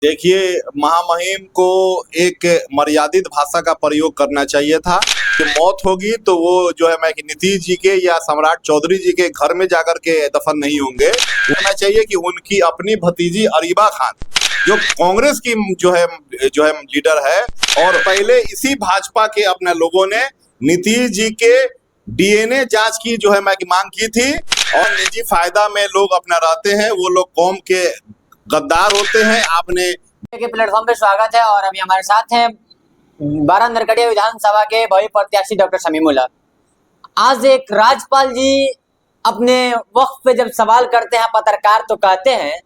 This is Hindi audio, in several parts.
देखिए, महामहिम को एक मर्यादित भाषा का प्रयोग करना चाहिए था कि मौत होगी तो वो जो है मैं कि नीतीश जी के या सम्राट चौधरी जी के घर में जाकर के दफन नहीं होंगे। होना चाहिए कि उनकी अपनी भतीजी अरीबा खान जो कांग्रेस की जो है लीडर है, और पहले इसी भाजपा के अपने लोगों ने नीतीश जी के डीएनए जांच की जो है मैं कि मांग की थी। और निजी फायदा में लोग अपना रहते हैं, वो लोग कौम के गद्दार होते हैं। आपने के प्लेटफॉर्म पे स्वागत है और अभी हमारे साथ हैं बारह नरकटिया विधानसभा के भावी प्रत्याशी डॉक्टर शमीमुल हक। आज एक राज्यपाल जी अपने वक्त पे जब सवाल करते हैं पत्रकार तो कहते हैं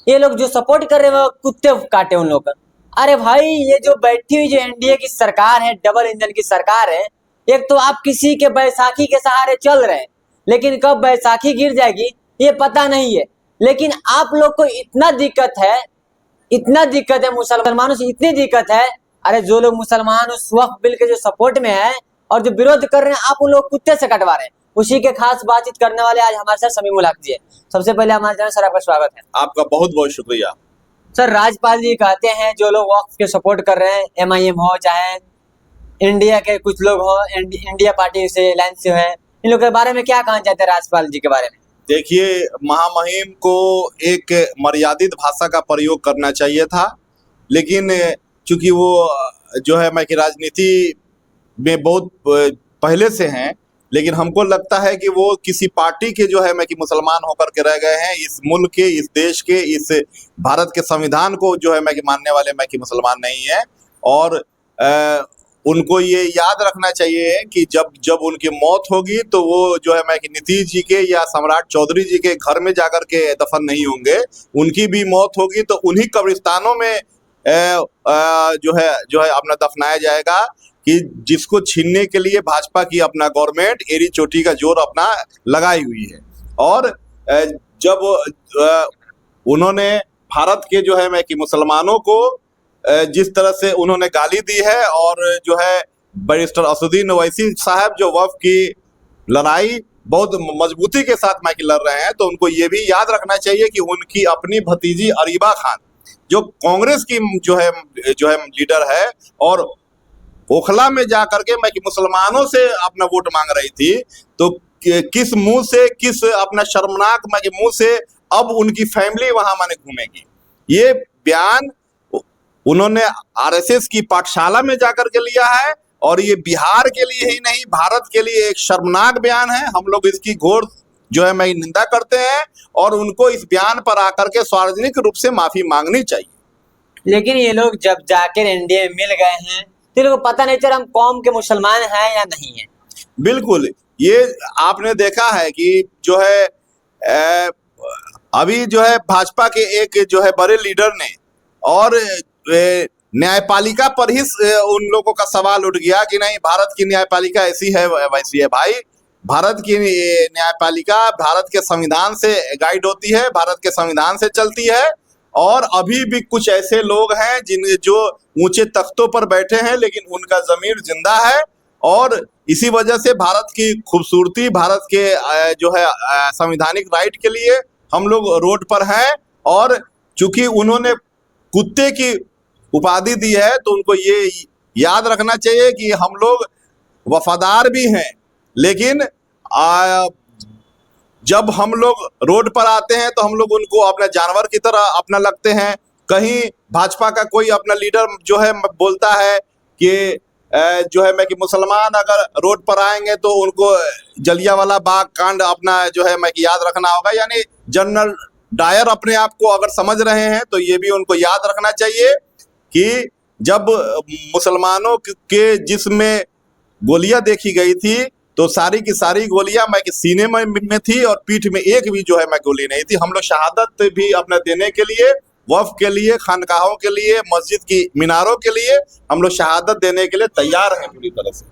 ये लोग जो सपोर्ट कर रहे हैं वो कुत्ते काटे उन लोग का। अरे भाई, ये जो बैठी हुई जो एनडीए की सरकार है, डबल इंजन की सरकार है, एक तो आप किसी के बैसाखी के सहारे चल रहे हैं, लेकिन कब बैसाखी गिर जाएगी ये पता नहीं है। लेकिन आप लोग को इतना दिक्कत है मुसलमानों से इतनी दिक्कत है। अरे जो लोग मुसलमान उस वक्फ बिल के जो सपोर्ट में है और जो विरोध कर रहे हैं, आप उन लोग कुत्ते से कटवा रहे हैं। उसी के खास बातचीत करने वाले आज हमारे साथ शमीमुल हक जी है। सबसे पहले हमारे चैनल सर आपका स्वागत है। आपका बहुत बहुत शुक्रिया। सर, राज्यपाल जी कहते हैं जो लोग वक्फ के सपोर्ट कर रहे हैं, एमआईएम हो चाहे इंडिया के कुछ लोग हो, इंडिया पार्टी से अलायंस से है, इन लोगों के बारे में क्या कहना चाहते हैं राज्यपाल जी के बारे में? देखिए, महामहिम को एक मर्यादित भाषा का प्रयोग करना चाहिए था, लेकिन चूंकि वो जो है मैं कि राजनीति में बहुत पहले से हैं, लेकिन हमको लगता है कि वो किसी पार्टी के जो है मैं कि मुसलमान होकर के रह गए हैं। इस मुल्क के, इस देश के, इस भारत के संविधान को जो है मैं कि मानने वाले मैं कि मुसलमान नहीं है। और उनको ये याद रखना चाहिए कि जब उनकी मौत होगी तो वो जो है मैं कि नीतीश जी के या सम्राट चौधरी जी के घर में जाकर के दफन नहीं होंगे। उनकी भी मौत होगी तो उन्हीं कब्रिस्तानों में जो है अपना दफनाया जाएगा, कि जिसको छीनने के लिए भाजपा की अपना गवर्नमेंट एड़ी चोटी का जोर अपना लगाई हुई है। और जब उन्होंने भारत के जो है मैं कि मुसलमानों को जिस तरह से उन्होंने गाली दी है, और जो है बैरिस्टर असदुद्दीन ओवैसी साहब जो वक्फ की लड़ाई बहुत मजबूती के साथ मैं कि लड़ रहे हैं, तो उनको ये भी याद रखना चाहिए कि उनकी अपनी भतीजी अरीबा खान जो कांग्रेस की जो है लीडर है, और ओखला में जा करके मैं कि मुसलमानों से अपना वोट मांग रही थी, तो किस मुंह से, किस अपना शर्मनाक मैं कि मुंह से अब उनकी फैमिली वहां माने घूमेगी। ये बयान उन्होंने आरएसएस की पाठशाला में जाकर के लिया है, और ये बिहार के लिए ही नहीं भारत के लिए एक शर्मनाक बयान है। हम लोग इसकी घोर जो है मैं निंदा करते हैं, और उनको इस बयान पर आकर के सार्वजनिक रूप से माफी मांगनी चाहिए। लेकिन ये लोग जब जाकर एनडीए में मिल गए हैं तो लोगों को पता नहीं चला हम कौम के मुसलमान हैं या नहीं है। बिल्कुल, ये आपने देखा है कि जो है अभी जो है भाजपा के एक जो है बड़े लीडर ने, और न्यायपालिका पर ही उन लोगों का सवाल उठ गया कि नहीं भारत की न्यायपालिका ऐसी है वैसी है। भाई, भारत की न्यायपालिका भारत के संविधान से गाइड होती है, भारत के संविधान से चलती है। और अभी भी कुछ ऐसे लोग हैं जो ऊंचे तख्तों पर बैठे हैं, लेकिन उनका जमीर जिंदा है। और इसी वजह से भारत की खूबसूरती, भारत के जो है संवैधानिक राइट के लिए हम लोग रोड पर हैं। और चूंकि उन्होंने कुत्ते की उपाधि दी है, तो उनको ये याद रखना चाहिए कि हम लोग वफादार भी हैं, लेकिन जब हम लोग रोड पर आते हैं तो हम लोग उनको अपने जानवर की तरह अपना लगते हैं। कहीं भाजपा का कोई अपना लीडर जो है बोलता है कि जो है मैं कि मुसलमान अगर रोड पर आएंगे तो उनको जलियांवाला बाग कांड अपना जो है मैं कि याद रखना होगा। यानी जनरल डायर अपने आप को अगर समझ रहे हैं तो ये भी उनको याद रखना चाहिए कि जब मुसलमानों के जिस्म में गोलियां देखी गई थी तो सारी की सारी गोलियां मैं कि सीने में थी, और पीठ में एक भी जो है मैं गोली नहीं थी। हम लोग शहादत भी अपने देने के लिए, वक्फ के लिए, खानकाहों के लिए, मस्जिद की मीनारों के लिए हम लोग शहादत देने के लिए तैयार हैं पूरी तरह से।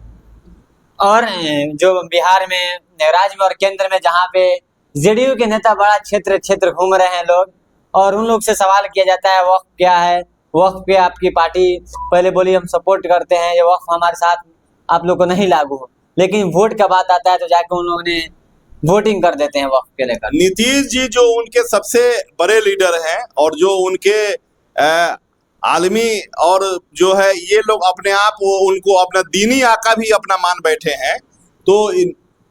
और जो बिहार में राज्य में और केंद्र में जहाँ पे जेडीयू के नेता बड़ा क्षेत्र घूम रहे हैं लोग, और उन लोग से सवाल किया जाता है वक्फ क्या है, वक्फ पे आपकी पार्टी पहले बोली हम सपोर्ट करते हैं, ये वक्फ हमारे साथ आप लोग को नहीं लागू हो, लेकिन वोट का बात आता है तो जाके उन लोगों ने वोटिंग कर देते हैं वक्फ के लेकर। नीतीश जी जो उनके सबसे बड़े लीडर हैं, और जो उनके आलमी और जो है ये लोग अपने आप वो उनको अपना दीनी आका भी अपना मान बैठे हैं। तो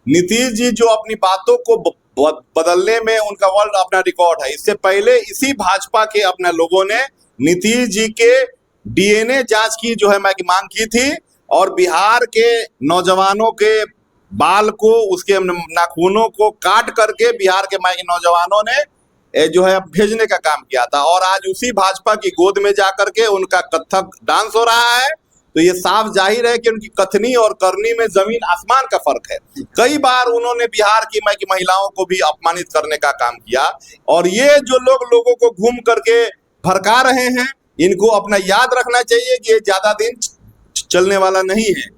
नीतीश जी जो अपनी बातों को बदलने में उनका वर्ल्ड अपना रिकॉर्ड है। इससे पहले इसी भाजपा के अपने लोगों ने नीतीश जी के डीएनए जांच की जो है मांग की थी, और बिहार के नौजवानों के बाल को, उसके नाखूनों को काट करके बिहार के नौजवानों ने जो है भेजने का काम किया था। और आज उसी भाजपा की गोद में जाकर के उनका कथक डांस हो रहा है। तो ये साफ जाहिर है कि उनकी कथनी और करनी में जमीन आसमान का फर्क है। कई बार उन्होंने बिहार की महिलाओं को भी अपमानित करने का काम किया, और ये जो लोगों को घूम करके भड़का रहे हैं, इनको अपना याद रखना चाहिए कि ये ज्यादा दिन चलने वाला नहीं है।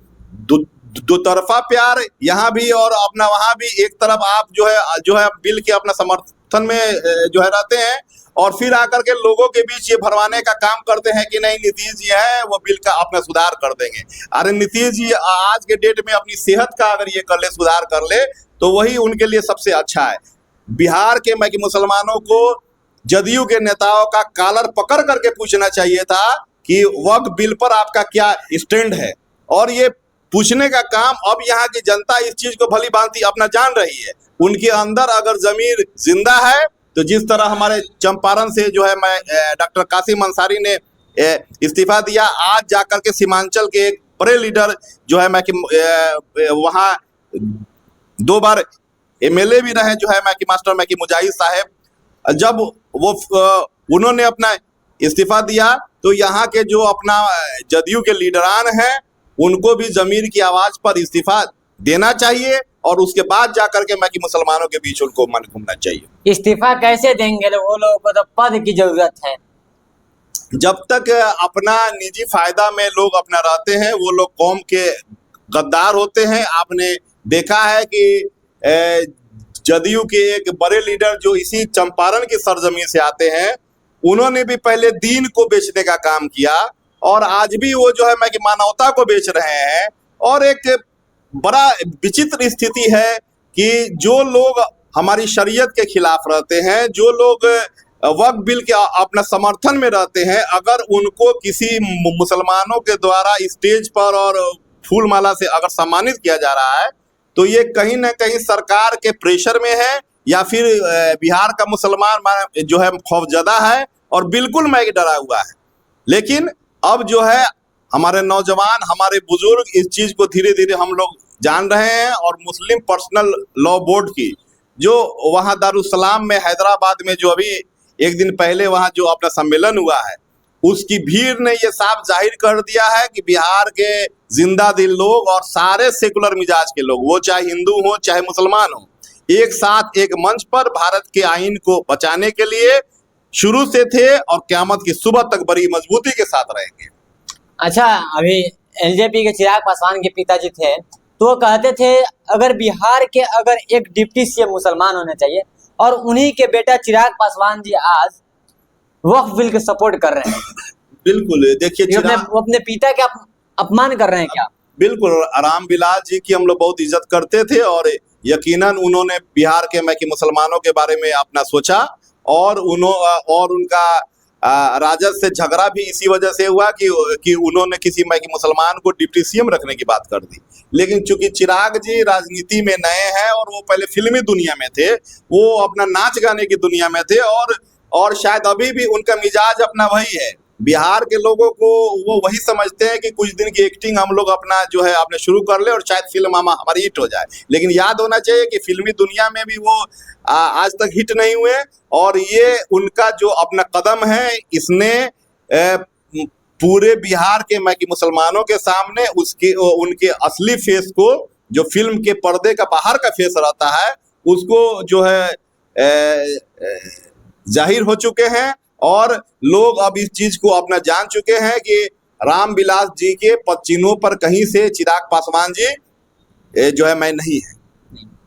दो तरफा प्यार यहाँ भी और अपना वहां भी। एक तरफ आप जो है बिल के अपना समर्थन में जो है रहते हैं, और फिर आकर के लोगों के बीच ये भरवाने का काम करते हैं कि नहीं नीतीश जी है वो बिल का अपना सुधार कर देंगे। अरे नीतीश जी आज के डेट में अपनी सेहत का अगर ये कर ले, सुधार कर ले, तो वही उनके लिए सबसे अच्छा है। बिहार के मुसलमानों को जदयू के नेताओं का कॉलर पकड़ करके पूछना चाहिए था कि वक्फ बिल पर आपका क्या स्टैंड है, और ये पूछने का काम अब यहाँ की जनता इस चीज को भली भांति अपना जान रही है। उनके अंदर अगर जमीर जिंदा है, तो जिस तरह हमारे चंपारण से जो है डॉक्टर कासिम अंसारी ने इस्तीफा दिया, आज जाकर के सीमांचल के एक बड़े लीडर जो है वहाँ 2 बार एमएलए भी रहे जो है मास्टर मुजाहिद साहब, जब वो उन्होंने अपना इस्तीफा दिया, तो यहाँ के जो अपना जदयू के लीडरान हैं उनको भी जमीर की आवाज पर इस्तीफा देना चाहिए, और उसके बाद जाकर के मुसलमानों के बीच उनको मन घूमना चाहिए। इस्तीफा कैसे देंगे वो लोगों को? तो पद की जरूरत है। जब तक अपना निजी फायदा में लोग अपना रहते हैं, वो लोग कौम के गद्दार होते हैं। आपने देखा है कि जदयू के एक बड़े लीडर जो इसी चंपारण की सरजमीन से आते हैं, उन्होंने भी पहले दीन को बेचने का काम किया, और आज भी वो जो है मानवता को बेच रहे हैं। और एक बड़ा विचित्र स्थिति है कि जो लोग हमारी शरीयत के खिलाफ रहते हैं, जो लोग वक्फ बिल के अपना समर्थन में रहते हैं, अगर उनको किसी मुसलमानों के द्वारा स्टेज पर और फूल माला से अगर सम्मानित किया जा रहा है, तो ये कहीं ना कहीं सरकार के प्रेशर में है, या फिर बिहार का मुसलमान जो है खौफजदा है और बिल्कुल डरा हुआ है। लेकिन अब जो है हमारे नौजवान, हमारे बुजुर्ग इस चीज को धीरे धीरे हम लोग जान रहे हैं, और मुस्लिम पर्सनल लॉ बोर्ड की जो वहाँ दारुसलाम में हैदराबाद में जो अभी एक दिन पहले वहाँ जो अपना सम्मेलन हुआ है, उसकी भीड़ ने ये साफ जाहिर कर दिया है कि बिहार के जिंदा दिल लोग और सारे सेकुलर मिजाज के लोग, वो चाहे हिंदू हो चाहे मुसलमान हो, एक साथ एक मंच पर भारत के आईन को बचाने के लिए शुरू से थे, और क़यामत की सुबह तक बड़ी मजबूती के साथ रहेंगे। अच्छा, अभी एलजेपी के चिराग पासवान के पिताजी थे, तो वो कहते थे अगर बिहार के अगर एक डिप्टी सीएम मुसलमान होने चाहिए, और उन्हीं के बेटा चिराग पासवान जी आज वक्फ बिल के सपोर्ट कर रहे हैं। बिल्कुल, देखिए अपने पिता के अपमान कर रहे हैं क्या? बिल्कुल। राम विलास जी की हम लोग बहुत इज्जत करते थे, और यकीनन उन्होंने बिहार के मुसलमानों के बारे में अपना सोचा, और उनका राजद से झगड़ा भी इसी वजह से हुआ कि उन्होंने किसी मुसलमान को डिप्टी सीएम रखने की बात कर दी। लेकिन चूंकि चिराग जी राजनीति में नए हैं, और वो पहले फिल्मी दुनिया में थे, वो अपना नाच गाने की दुनिया में थे, और शायद अभी भी उनका मिजाज अपना वही है। बिहार के लोगों को वो वही समझते हैं कि कुछ दिन की एक्टिंग हम लोग अपना जो है आपने शुरू कर ले, और शायद फिल्म हमारी हिट हो जाए। लेकिन याद होना चाहिए कि फिल्मी दुनिया में भी वो आज तक हिट नहीं हुए, और ये उनका जो अपना कदम है, इसने पूरे बिहार के मुसलमानों के सामने उनके असली फेस को, जो फिल्म के पर्दे का बाहर का फेस रहता है, उसको जो है जाहिर हो चुके हैं। और लोग अब इस चीज को अपना जान चुके हैं कि राम विलास जी के पदचिन्हों पर कहीं से चिराग पासवान जी जो है नहीं है।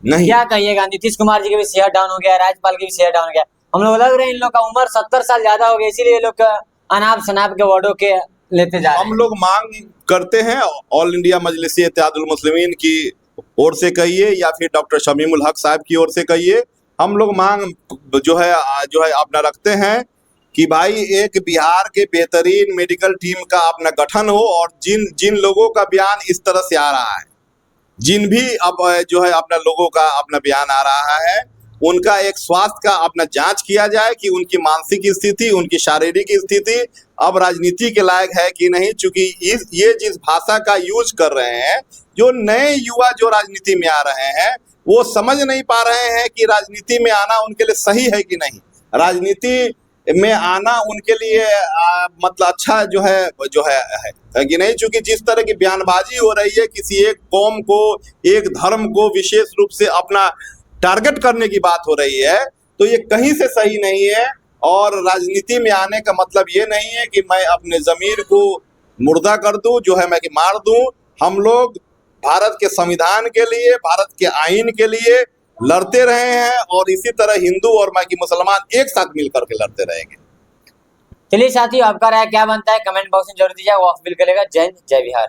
नहीं, क्या कहिएगा? नीतीश कुमार जी के भी शेयर डाउन हो गया, राज्यपाल के भी शेयर डाउन हो गया। हम लोग लग रहे हैं इन लोग का उम्र 70 साल ज्यादा हो गया, इसीलिए लोग अनाप शनाप के वर्डों के लेते जा रहे हैं। हम लोग मांग करते हैं ऑल इंडिया मजलिस इत्तेहादुल मुस्लिमीन की ओर से कहिए, या फिर डॉक्टर शमीमुल हक साहब की ओर से कहिए, हम लोग मांग जो है अपना रखते हैं कि भाई एक बिहार के बेहतरीन मेडिकल टीम का अपना गठन हो, और जिन जिन लोगों का बयान इस तरह से आ रहा है, जिन भी अब जो है अपना लोगों का अपना बयान आ रहा है, उनका एक स्वास्थ्य का अपना जांच किया जाए कि उनकी मानसिक स्थिति, उनकी शारीरिक स्थिति अब राजनीति के लायक है कि नहीं। चूंकि ये जिस भाषा का यूज कर रहे हैं, जो नए युवा जो राजनीति में आ रहे हैं, वो समझ नहीं पा रहे हैं कि राजनीति में आना उनके लिए सही है कि नहीं। राजनीति में आना उनके लिए मतलब अच्छा जो है कि नहीं। चूंकि जिस तरह की बयानबाजी हो रही है, किसी एक कौम को, एक धर्म को विशेष रूप से अपना टारगेट करने की बात हो रही है, तो ये कहीं से सही नहीं है। और राजनीति में आने का मतलब ये नहीं है कि मैं अपने ज़मीर को मुर्दा कर दूं, जो है मैं कि मार दूं। हम लोग भारत के संविधान के लिए, भारत के आईन के लिए लड़ते रहे हैं, और इसी तरह हिंदू और बाकी मुसलमान एक साथ मिलकर के लड़ते रहेंगे। चलिए साथियों, आपका राय क्या बनता है कमेंट बॉक्स में जरूर दीजिए। वक्फ बिल करेगा। जय हिंद, जय बिहार।